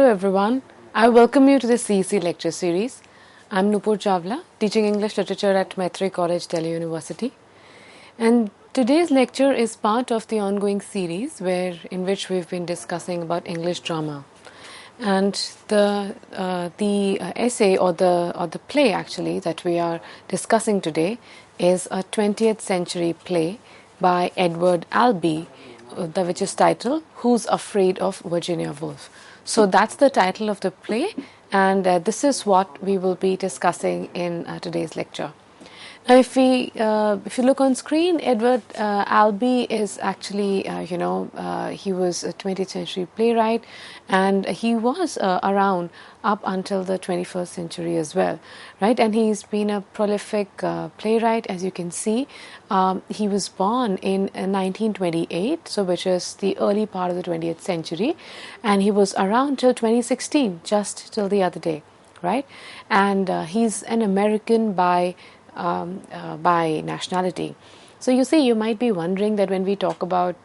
Hello everyone, I welcome you to the CEC lecture series. I'm Nupur Chawla, teaching English literature at Maitre College, Delhi University. And today's lecture is part of the ongoing series in which we've been discussing about English drama. And the essay or the play actually that we are discussing today is a 20th century play by Edward Albee, which is titled Who's Afraid of Virginia Woolf? So that's the title of the play, and this is what we will be discussing in today's lecture. Now, if you look on screen, Edward Albee is actually, he was a 20th century playwright, and he was around up until the 21st century as well, right? And he's been a prolific playwright, as you can see. He was born in 1928, so which is the early part of the 20th century, and he was around till 2016, just till the other day, right? And he's an American by nationality. So you see, you might be wondering that when we talk about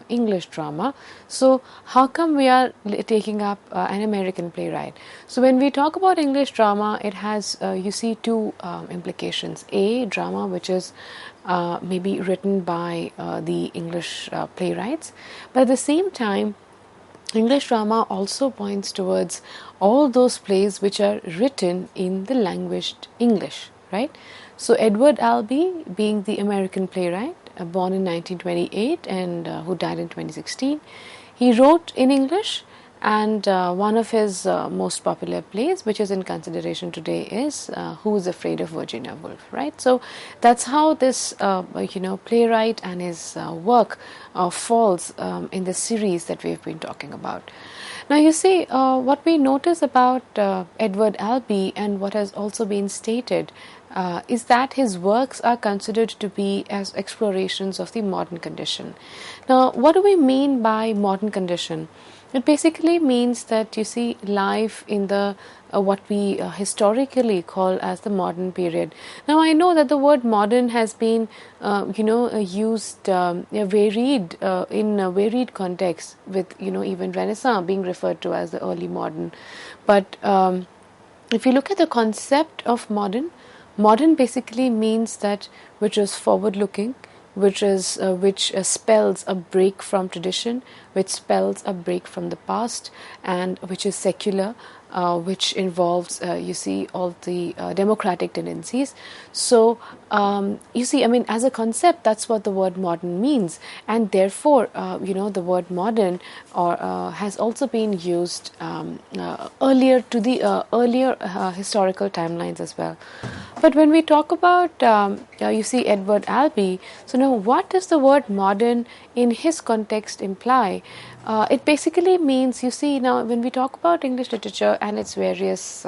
English drama, so how come we are taking up an American playwright? So when we talk about English drama, it has, you see, two implications. A, drama which is maybe written by the English playwrights, but at the same time, English drama also points towards all those plays which are written in the language English, right? So Edward Albee, being the American playwright, born in 1928 and who died in 2016, he wrote in English, and one of his most popular plays, which is in consideration today, is Who's Afraid of Virginia Woolf, right? So that's how this playwright and his work falls in the series that we've been talking about. Now you see, what we notice about Edward Albee and what has also been stated is that his works are considered to be as explorations of the modern condition. Now, what do we mean by modern condition? It basically means that you see life in the what we historically call as the modern period. Now, I know that the word modern has been used varied in a varied context, with even Renaissance being referred to as the early modern. But if you look at the concept of modern basically means that which is forward looking, which spells a break from tradition, which spells a break from the past, and which is secular, which involves you see all the democratic tendencies. So you see, I mean, as a concept, that's what the word modern means, and therefore the word modern has also been used earlier to the earlier historical timelines as well. But when we talk about you see Edward Albee, so now what does the word modern in his context imply? It basically means, you see, now when we talk about English literature and its various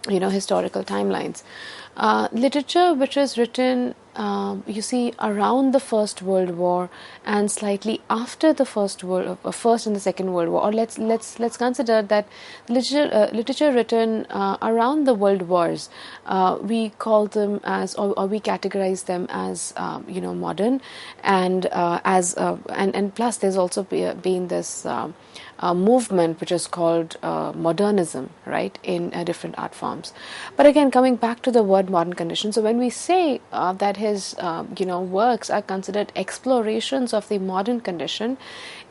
historical timelines, literature which is written you see around the First World War and slightly after the First and the Second World War, or let's consider that literature written around the World Wars, we call them as, or we categorize them as modern, and and plus there's also been this movement which is called modernism, right, in different art forms. But again, coming back to the word modern condition, so when we say that his works are considered explorations of the modern condition,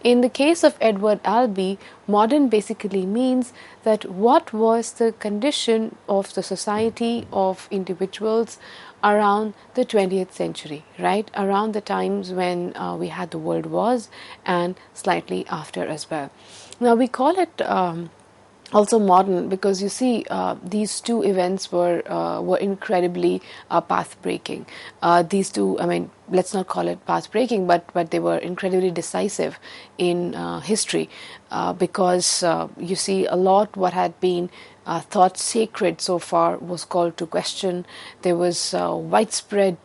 in the case of Edward Albee, modern basically means that what was the condition of the society of individuals around the 20th century, right? Around the times when we had the world wars and slightly after as well. Now we call it also modern because you see these two events were incredibly path breaking. These two, I mean, let's not call it path breaking, but they were incredibly decisive in history because you see a lot what had been thought sacred so far was called to question. There was widespread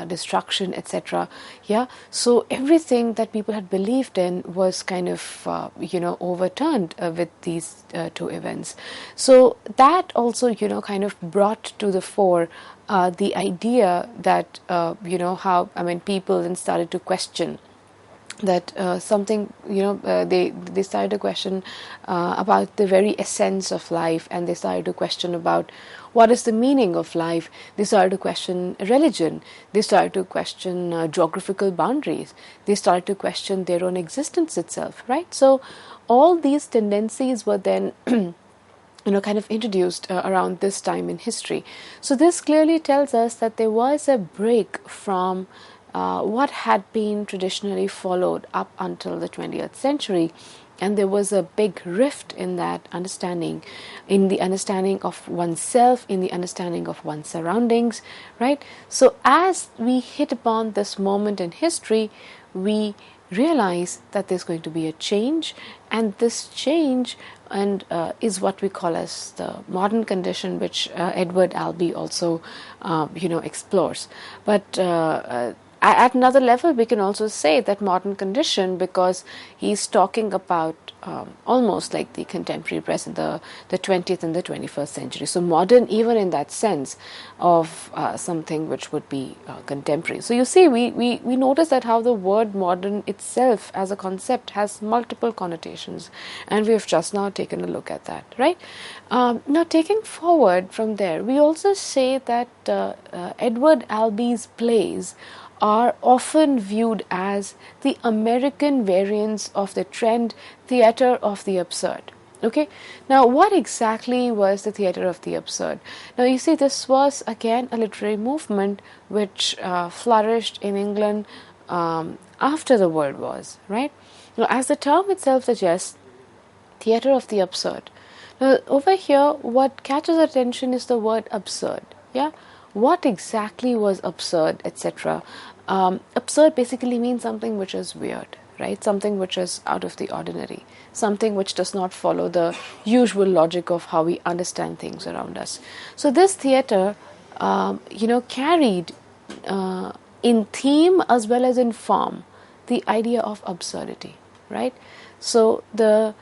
destruction, etc. Yeah, so everything that people had believed in was kind of overturned with these two events. So that also kind of brought to the fore the idea that how, I mean, people then started to question that something, they started to question about the very essence of life, and they started to question about what is the meaning of life. They started to question religion. They started to question geographical boundaries. They started to question their own existence itself, right? So all these tendencies were then kind of introduced around this time in history. So this clearly tells us that there was a break from what had been traditionally followed up until the 20th century, and there was a big rift in that understanding, in the understanding of oneself, in the understanding of one's surroundings, right? So as we hit upon this moment in history, we realize that there's going to be a change, and this change is what we call as the modern condition, which Edward Albee also explores. But at another level, we can also say that modern condition, because he's talking about almost like the contemporary present, the 20th and the 21st century. So modern even in that sense of something which would be contemporary. So you see, we notice that how the word modern itself as a concept has multiple connotations, and we have just now taken a look at that, right? Now taking forward from there, we also say that Edward Albee's plays are often viewed as the American variants of the trend theater of the absurd. Okay, now what exactly was the theater of the absurd? Now you see, this was again a literary movement which flourished in England after the World Wars, right? Now, as the term itself suggests, theater of the absurd. Now over here, what catches attention is the word absurd. Yeah, what exactly was absurd, etc. Absurd basically means something which is weird, right? Something which is out of the ordinary, something which does not follow the usual logic of how we understand things around us. So this theater, carried in theme as well as in form the idea of absurdity, right? So the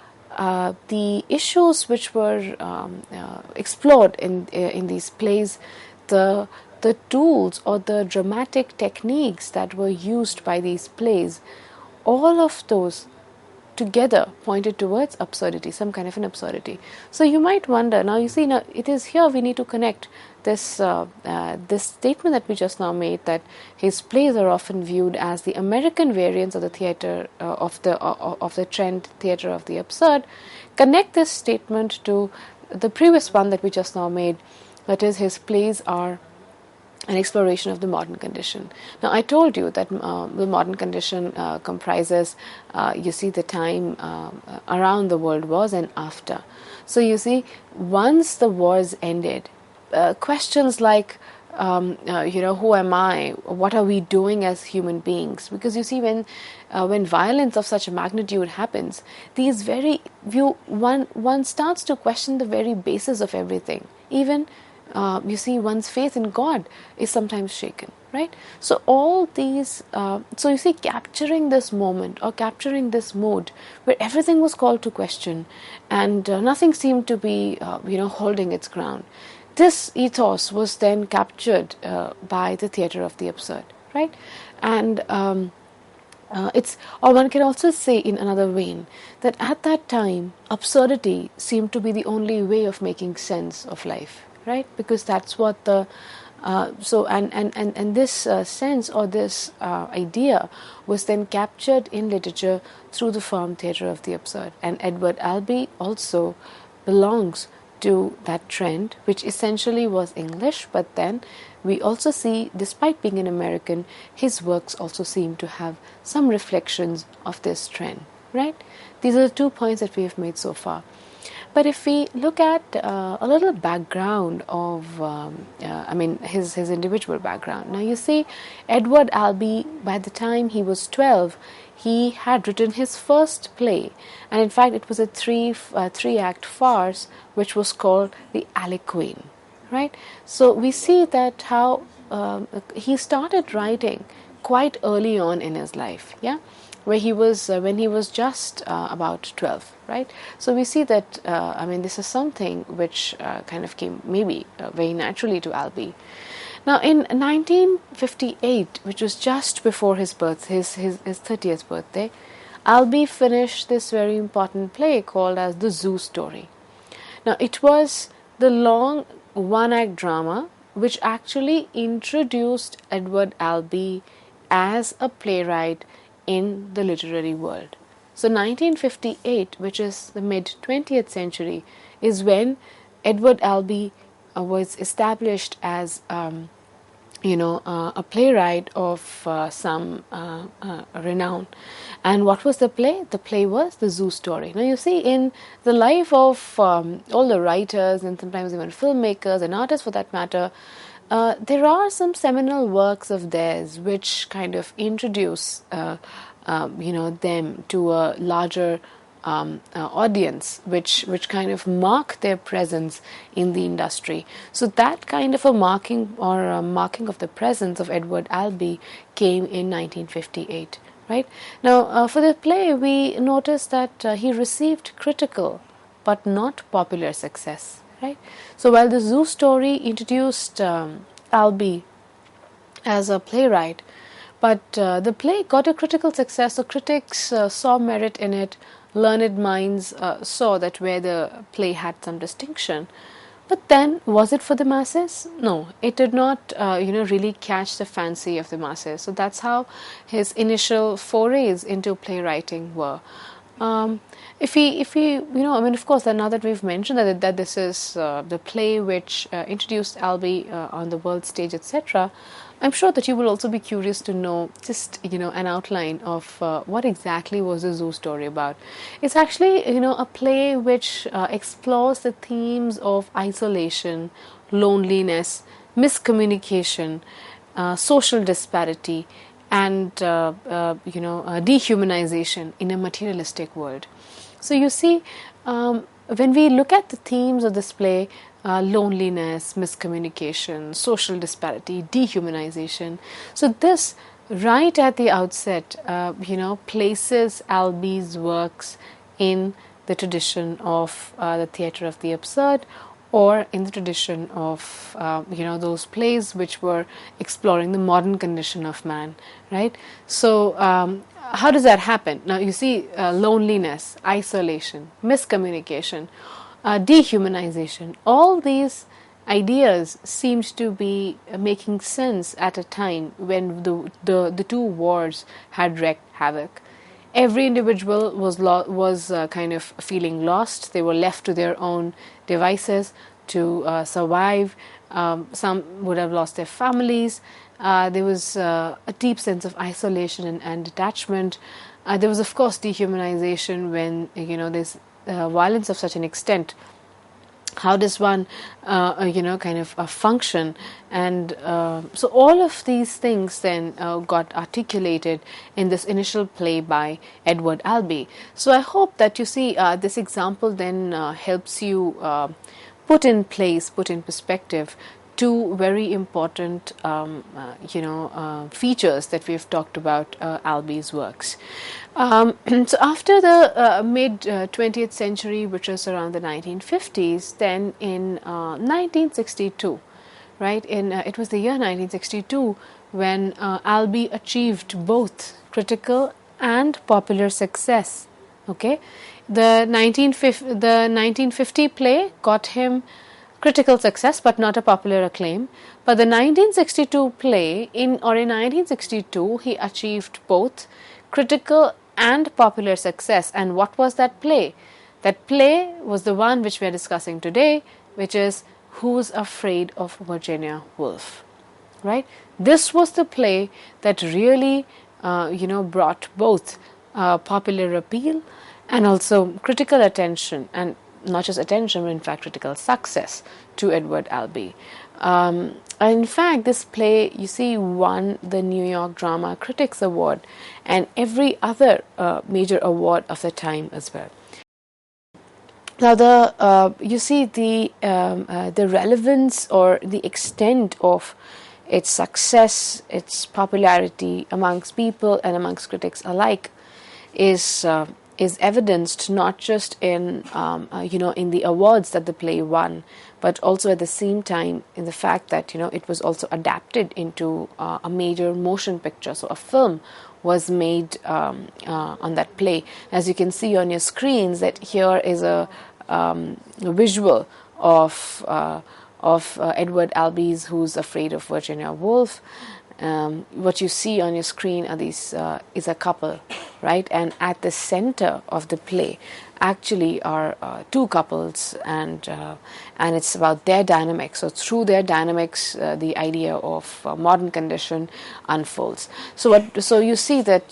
issues which were explored in these plays, the tools or the dramatic techniques that were used by these plays, all of those together pointed towards absurdity, some kind of an absurdity. So you might wonder, now you see, now it is here we need to connect this this statement that we just now made, that his plays are often viewed as the American variants of the theater of the trend theater of the absurd. Connect this statement to the previous one that we just now made, that is, his plays are an exploration of the modern condition. Now, I told you that the modern condition comprises, you see, the time around the world wars and after. So you see, once the wars ended, questions like, who am I? What are we doing as human beings? Because you see, when violence of such a magnitude happens, one starts to question the very basis of everything. Even you see, one's faith in God is sometimes shaken, right? So all these, so you see, capturing this moment or capturing this mood where everything was called to question and nothing seemed to be, holding its ground. This ethos was then captured by the theater of the absurd, right? And or one can also say in another vein that at that time, absurdity seemed to be the only way of making sense of life, right? Because that's what the this sense or this idea was then captured in literature through the form theater of the absurd. And Edward Albee also belongs to that trend, which essentially was English, but then we also see, despite being an American, his works also seem to have some reflections of this trend, right? These are the 2 points that we have made so far. But if we look at a little background of, his individual background. Now you see, Edward Albee, by the time he was 12, he had written his first play, and in fact it was a three-act farce which was called The Aliqueen, right? So we see that how he started writing quite early on in his life, yeah, where he was when he was just about 12, right? So we see that this is something which kind of came maybe very naturally to Albee. Now, in 1958, which was just before his birth, his 30th birthday, Albee finished this very important play called as The Zoo Story. Now, it was the long one-act drama which actually introduced Edward Albee as a playwright in the literary world. So 1958, which is the mid-20th century, is when Edward Albee was established as a playwright of some renown. And what was the play? The play was The Zoo Story. Now you see, in the life of all the writers and sometimes even filmmakers and artists for that matter, there are some seminal works of theirs which kind of introduce them to a larger audience, which kind of mark their presence in the industry. So that kind of a marking or a marking of the presence of Edward Albee came in 1958. Right now, for the play, we notice that he received critical but not popular success. Right. So while The Zoo Story introduced Albee as a playwright, but the play got a critical success. So critics saw merit in it. Learned minds saw that where the play had some distinction. But then, was it for the masses? No, it did not, really catch the fancy of the masses. So that's how his initial forays into playwriting were. If we, of course, now that we've mentioned that this is the play which introduced Albee on the world stage, etc., I'm sure that you will also be curious to know just, an outline of what exactly was The Zoo Story about. It's actually, a play which explores the themes of isolation, loneliness, miscommunication, social disparity, and, dehumanization in a materialistic world. So you see, when we look at the themes of this play, loneliness, miscommunication, social disparity, dehumanization. So this, right at the outset, places Albee's works in the tradition of the theatre of the absurd, or in the tradition of, those plays which were exploring the modern condition of man, right? So how does that happen? Now, you see, loneliness, isolation, miscommunication, dehumanization, all these ideas seemed to be making sense at a time when the two wars had wreaked havoc. Every individual was kind of feeling lost. They were left to their own devices to survive. Some would have lost their families. There was a deep sense of isolation and detachment. There was, of course, dehumanization when there's violence of such an extent. How does one, function? And so all of these things then got articulated in this initial play by Edward Albee. So I hope that you see this example then helps you put in perspective two very important, features that we've talked about Albee's works. So after the mid-20th century, which was around the 1950s, then in 1962, right, it was the year 1962 when Albee achieved both critical and popular success. Okay, the 1950 play got him critical success but not a popular acclaim, but the 1962 play in 1962 he achieved both critical and popular success. And what was that play? That play was the one which we are discussing today, which is Who's Afraid of Virginia Woolf, right? This was the play that really brought both popular appeal and also critical attention, and not just attention, but in fact critical success to Edward Albee. In fact, this play, you see, won the New York Drama Critics Award and every other major award of the time as well. Now, you see the relevance or the extent of its success, its popularity amongst people and amongst critics alike is is evidenced not just in in the awards that the play won, but also at the same time in the fact that it was also adapted into a major motion picture. So a film was made on that play. As you can see on your screens, that here is a visual of Edward Albee's Who's Afraid of Virginia Woolf. What you see on your screen are these is a couple, right? And at the center of the play actually are two couples, and it's about their dynamics. So through their dynamics, the idea of modern condition unfolds. So you see that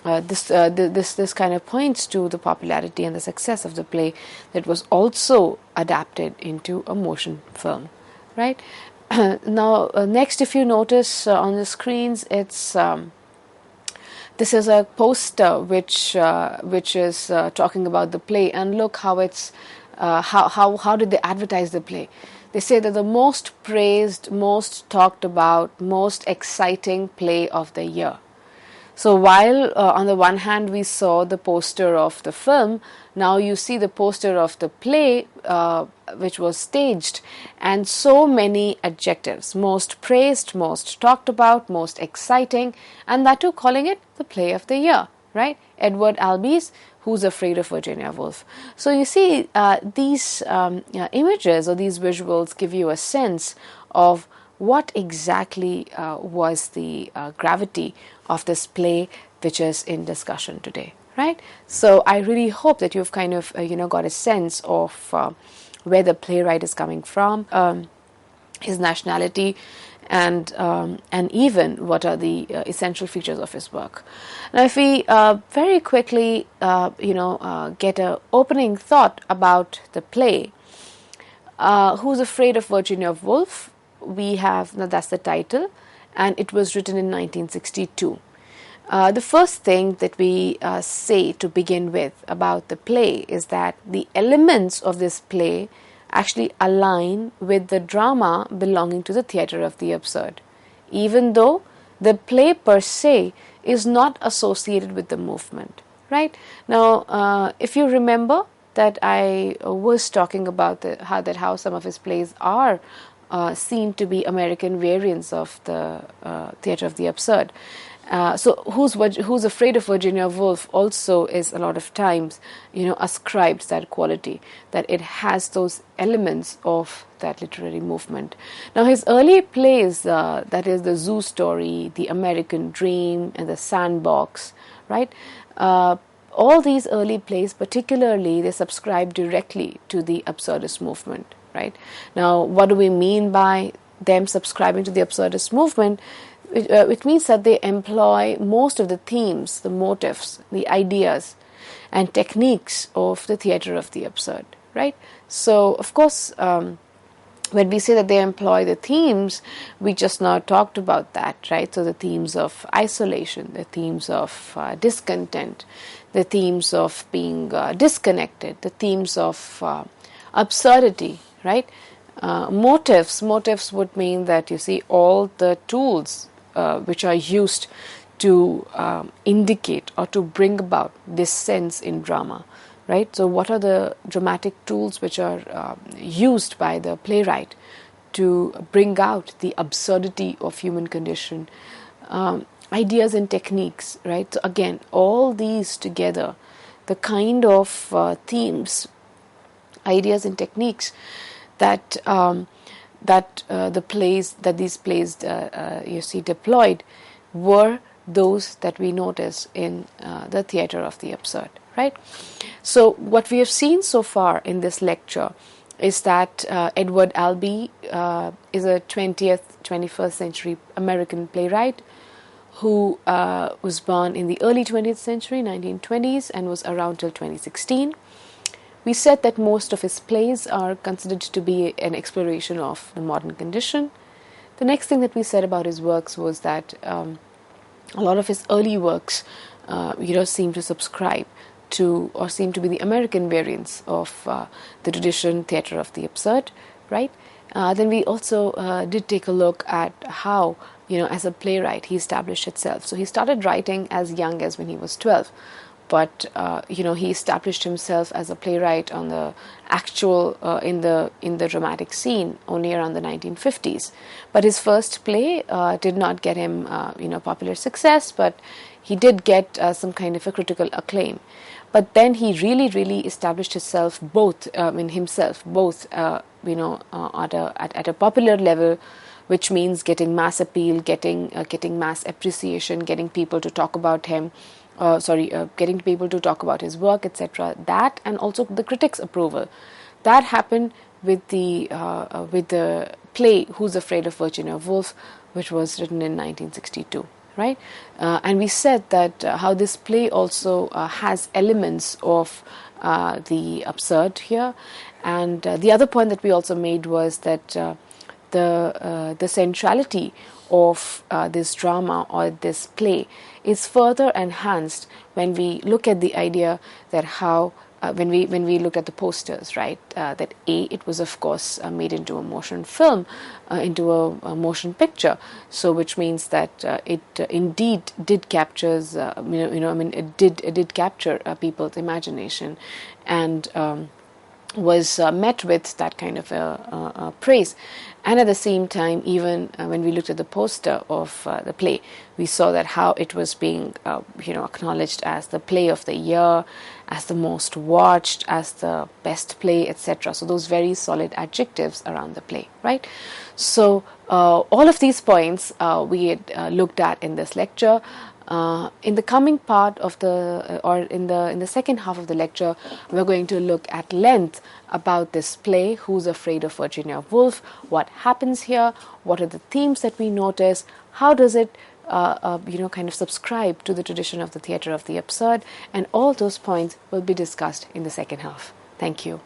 this kind of points to the popularity and the success of the play that was also adapted into a motion film, right? Now, next, if you notice on the screens, it's this is a poster which is talking about the play, and look how it's how did they advertise the play? They say that the most praised, most talked about, most exciting play of the year. So while on the one hand we saw the poster of the film, now you see the poster of the play which was staged, and so many adjectives: most praised, most talked about, most exciting, and that too calling it the play of the year, right? Edward Albee's Who's Afraid of Virginia Woolf. So you see these images or these visuals give you a sense of what exactly was the gravity of this play which is in discussion today, right? So I really hope that you've kind of got a sense of where the playwright is coming from, his nationality, and even what are the essential features of his work. Now, if we very quickly get an opening thought about the play, Who's Afraid of Virginia Woolf? We have, now that's the title, and it was written in 1962. The first thing that we say to begin with about the play is that the elements of this play actually align with the drama belonging to the theatre of the absurd, even though the play per se is not associated with the movement, right? Now, if you remember that I was talking about how some of his plays are seen to be American variants of the theatre of the absurd. So Who's Afraid of Virginia Woolf also is a lot of times ascribed that quality, that it has those elements of that literary movement. Now his early plays, that is the Zoo Story, the American Dream, and the Sandbox, right? All these early plays, particularly, they subscribe directly to the absurdist movement, right? Now, what do we mean by them subscribing to the absurdist movement? It means that they employ most of the themes, the motifs, the ideas, and techniques of the theatre of the absurd, right? So, of course, when we say that they employ the themes, we just now talked about that, right? So the themes of isolation, the themes of discontent, the themes of being disconnected, the themes of absurdity, right? Motifs would mean that you see all the tools which are used to indicate or to bring about this sense in drama, right? So what are the dramatic tools which are used by the playwright to bring out the absurdity of human condition? Ideas and techniques, right? So again, all these together, the kind of themes, ideas and techniques that these plays you see deployed were those that we notice in the theatre of the absurd, right? So what we have seen so far in this lecture is that Edward Albee is a 20th, 21st century American playwright who was born in the early 20th century, 1920s, and was around till 2016. We said that most of his plays are considered to be an exploration of the modern condition. The next thing that we said about his works was that a lot of his early works, seem to subscribe to or seem to be the American variants of the tradition theatre of the absurd, right? Then we also did take a look at how, as a playwright, he established itself. So he started writing as young as when he was 12. but he established himself as a playwright on the actual in the dramatic scene only around the 1950s. But his first play did not get him popular success, but he did get some kind of a critical acclaim. But then he really established himself both at a popular level, which means getting mass appeal, getting mass appreciation, getting people to talk about him. Getting people to talk about his work, etc. That, and also the critics' approval. That happened with the play "Who's Afraid of Virginia Woolf," which was written in 1962. Right, and we said that how this play also has elements of the absurd here, and the other point that we also made was that the centrality of this drama or this play is further enhanced when we look at the idea that how when we look at the posters, right? That it was of course made into a motion film, into a motion picture. So, which means that it indeed did captures, it did capture people's imagination, and was met with that kind of praise. And at the same time, even when we looked at the poster of the play, we saw that how it was being acknowledged as the play of the year, as the most watched, as the best play, etc. So those very solid adjectives around the play, right? So all of these points we had looked at in this lecture. In the coming part of in the second half of the lecture, we're going to look at length about this play, Who's Afraid of Virginia Woolf, what happens here, what are the themes that we notice, how does it kind of subscribe to the tradition of the theatre of the absurd, and all those points will be discussed in the second half. Thank you.